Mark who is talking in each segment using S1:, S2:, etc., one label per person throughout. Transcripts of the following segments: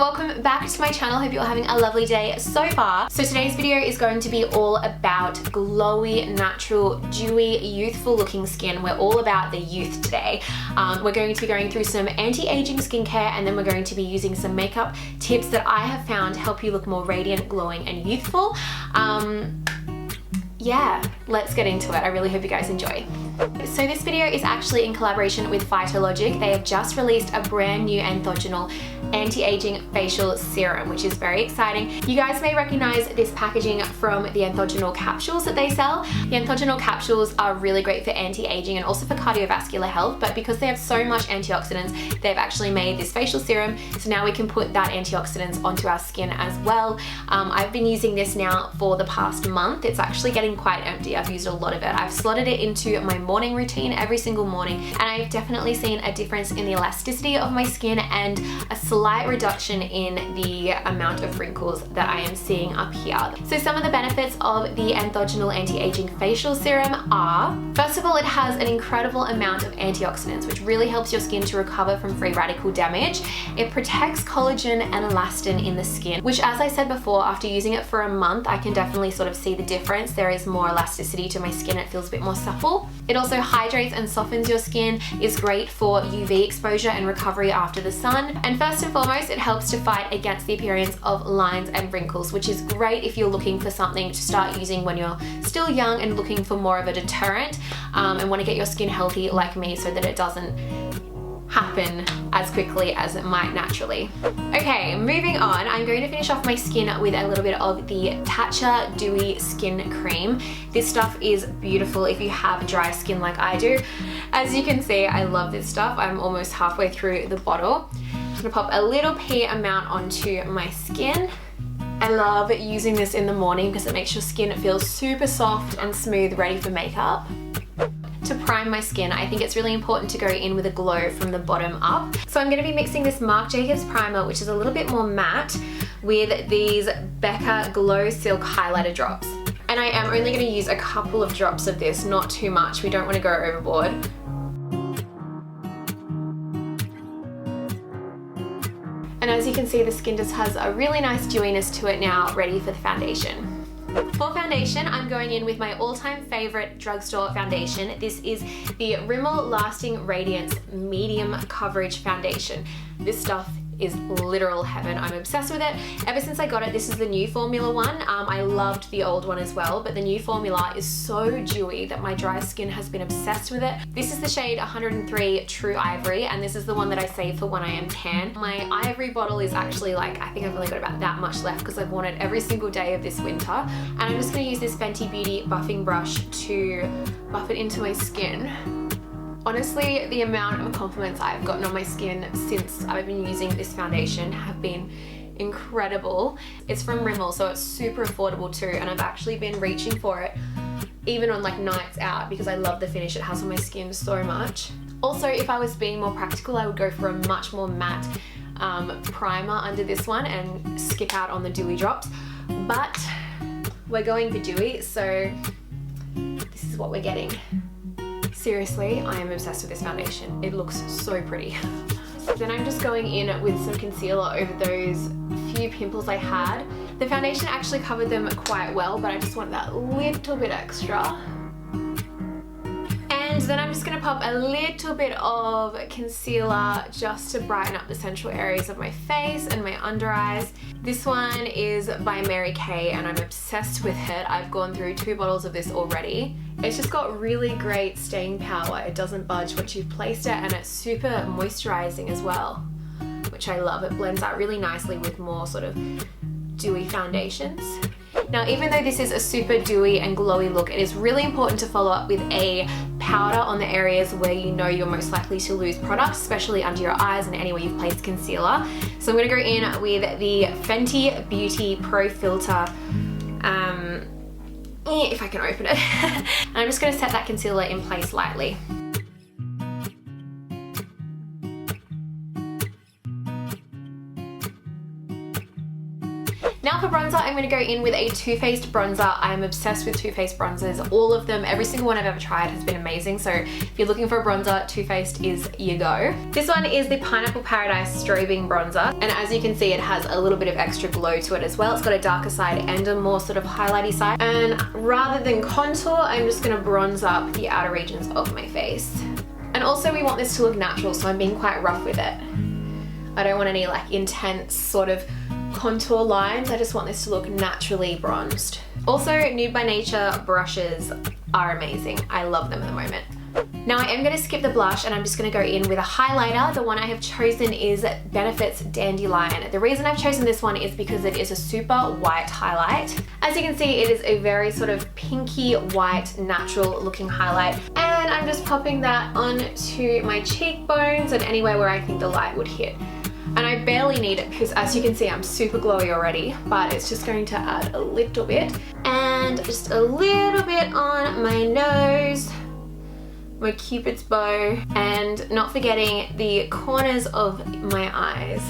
S1: welcome back to my channel. Hope you're having a lovely day so far. So today's video is going to be all about glowy, natural, dewy, youthful looking skin. We're all about the youth today. We're going to be going through some anti-aging skincare, and then we're going to be using some makeup tips that I have found to help you look more radiant, glowing and youthful. Yeah, let's get into it. I really hope you guys enjoy. So this video is actually in collaboration with Phytologic. They have just released a brand new Anthogenial anti-aging facial serum, which is very exciting. You guys may recognize this packaging from the Anthogenial capsules that they sell. The Anthogenial capsules are really great for anti-aging and also for cardiovascular health, but because they have so much antioxidants, they've actually made this facial serum, so now we can put that antioxidants onto our skin as well. I've been using this now for the past month. It's actually getting quite empty. I've used a lot of it. I've slotted it into my morning routine every single morning, and I've definitely seen a difference in the elasticity of my skin and a slight reduction in the amount of wrinkles that I am seeing up here. So some of the benefits of the Anthogenial anti-aging facial serum are, first of all, it has an incredible amount of antioxidants, which really helps your skin to recover from free radical damage. It protects collagen and elastin in the skin, which, as I said before, after using it for a month, I can definitely sort of see the difference. There is more elasticity to my skin. It feels a bit more supple. It also hydrates and softens your skin, is great for UV exposure and recovery after the sun. And first and foremost, it helps to fight against the appearance of lines and wrinkles, which is great if you're looking for something to start using when you're still young and looking for more of a deterrent, and want to get your skin healthy like me so that it doesn't happen as quickly as it might naturally. Okay, moving on, I'm going to finish off my skin with a little bit of the Tatcha Dewy Skin Cream. This stuff is beautiful if you have dry skin like I do. As you can see, I love this stuff. I'm almost halfway through the bottle. I'm gonna pop a little pea amount onto my skin. I love using this in the morning because it makes your skin feel super soft and smooth, ready for makeup. To prime my skin, I think it's really important to go in with a glow from the bottom up. So I'm going to be mixing this Marc Jacobs primer, which is a little bit more matte, with these Becca Glow Silk Highlighter drops. And I am only going to use a couple of drops of this, not too much. We don't want to go overboard. And as you can see, the skin just has a really nice dewiness to it now, ready for the foundation. For foundation, I'm going in with my all-time favorite drugstore foundation. This is the Rimmel Lasting Radiance Medium Coverage Foundation. This stuff is literal heaven. I'm obsessed with it. Ever since I got it, this is the new formula one. I loved the old one as well, but the new formula is so dewy that my dry skin has been obsessed with it. This is the shade 103 True Ivory, and this is the one that I save for when I am tan. My ivory bottle is actually like, I think I've only got about that much left because I've worn it every single day of this winter. And I'm just gonna use this Fenty Beauty buffing brush to buff it into my skin. Honestly, the amount of compliments I've gotten on my skin since I've been using this foundation have been incredible. It's from Rimmel, so it's super affordable too, and I've actually been reaching for it even on like nights out because I love the finish it has on my skin so much. Also, if I was being more practical, I would go for a much more matte primer under this one and skip out on the dewy drops, but we're going for dewy, so this is what we're getting. Seriously, I am obsessed with this foundation. It looks so pretty. Then I'm just going in with some concealer over those few pimples I had. The foundation actually covered them quite well, but I just want that little bit extra. And then I'm just gonna pop a little bit of concealer just to brighten up the central areas of my face and my under eyes. This one is by Mary Kay, and I'm obsessed with it. I've gone through 2 bottles of this already. It's just got really great staying power. It doesn't budge once you've placed it, and it's super moisturizing as well, which I love. It blends out really nicely with more sort of dewy foundations. Now, even though this is a super dewy and glowy look, it is really important to follow up with a powder on the areas where you know you're most likely to lose product, especially under your eyes and anywhere you've placed concealer. So I'm going to go in with the Fenty Beauty Pro Filter, if I can open it. And I'm just going to set that concealer in place lightly. Now for bronzer, I'm going to go in with a Too Faced bronzer. I'm obsessed with Too Faced bronzers. All of them, every single one I've ever tried has been amazing. So if you're looking for a bronzer, Too Faced is your go. This one is the Pineapple Paradise Strobing Bronzer. And as you can see, it has a little bit of extra glow to it as well. It's got a darker side and a more sort of highlighty side. And rather than contour, I'm just going to bronze up the outer regions of my face. And also we want this to look natural, so I'm being quite rough with it. I don't want any like intense sort of contour lines. I just want this to look naturally bronzed. Also, Nude by Nature brushes are amazing. I love them at the moment. Now I am going to skip the blush and I'm just going to go in with a highlighter. The one I have chosen is Benefit's Dandelion. The reason I've chosen this one is because it is a super white highlight. As you can see, it is a very sort of pinky white natural looking highlight, and I'm just popping that onto my cheekbones and anywhere where I think the light would hit. And I barely need it because as you can see, I'm super glowy already, but it's just going to add a little bit. And just a little bit on my nose, my Cupid's bow, and not forgetting the corners of my eyes.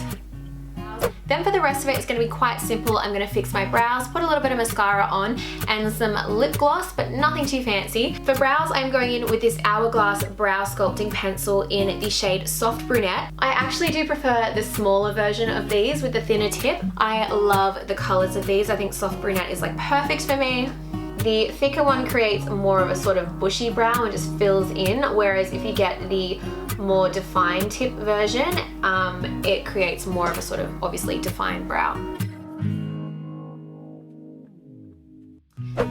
S1: Then for the rest of it, it's going to be quite simple. I'm going to fix my brows, put a little bit of mascara on and some lip gloss, but nothing too fancy. For brows, I'm going in with this Hourglass Brow Sculpting Pencil in the shade Soft Brunette. I actually do prefer the smaller version of these with the thinner tip. I love the colors of these. I think Soft Brunette is like perfect for me. The thicker one creates more of a sort of bushy brow and just fills in, whereas if you get the more defined tip version, it creates more of a sort of obviously defined brow.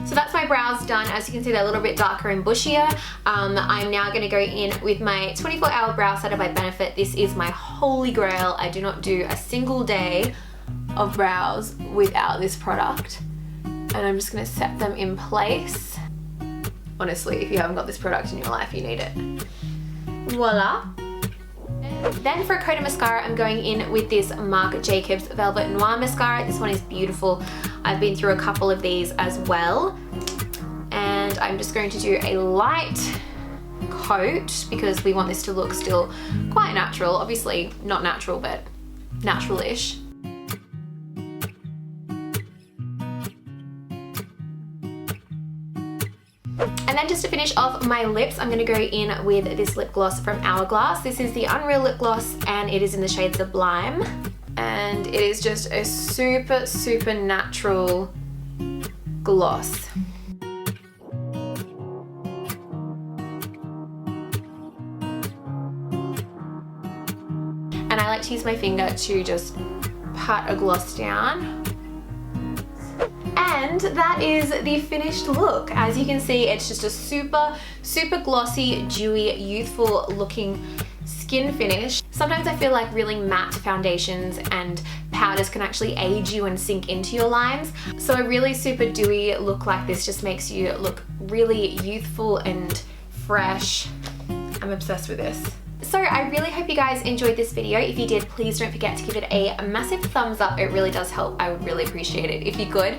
S1: So that's my brows done. As you can see, they're a little bit darker and bushier. I'm now going to go in with my 24-hour brow setter by Benefit. This is my holy grail. I do not do a single day of brows without this product. And I'm just going to set them in place. Honestly, if you haven't got this product in your life, you need it. Voila. Then for a coat of mascara, I'm going in with this Marc Jacobs Velvet Noir Mascara. This one is beautiful. I've been through a couple of these as well. And I'm just going to do a light coat because we want this to look still quite natural. Obviously not natural, but natural-ish. And then just to finish off my lips, I'm going to go in with this lip gloss from Hourglass. This is the Unreal Lip Gloss and it is in the shade Sublime. And it is just a super, super natural gloss. And I like to use my finger to just pat a gloss down. And that is the finished look. As you can see, it's just a super, super glossy, dewy, youthful looking skin finish. Sometimes I feel like really matte foundations and powders can actually age you and sink into your lines. So a really super dewy look like this just makes you look really youthful and fresh. I'm obsessed with this. So I really hope you guys enjoyed this video. If you did, please don't forget to give it a massive thumbs up. It really does help. I would really appreciate it if you could.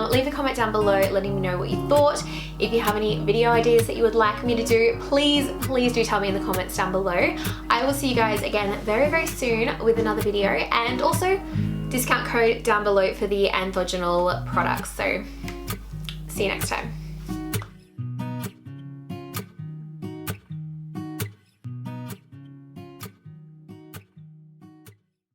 S1: Leave a comment down below letting me know what you thought. If you have any video ideas that you would like me to do, please do tell me in the comments down below. I will see you guys again very, very soon with another video, and also discount code down below for the Anthogenial products. So see you next time.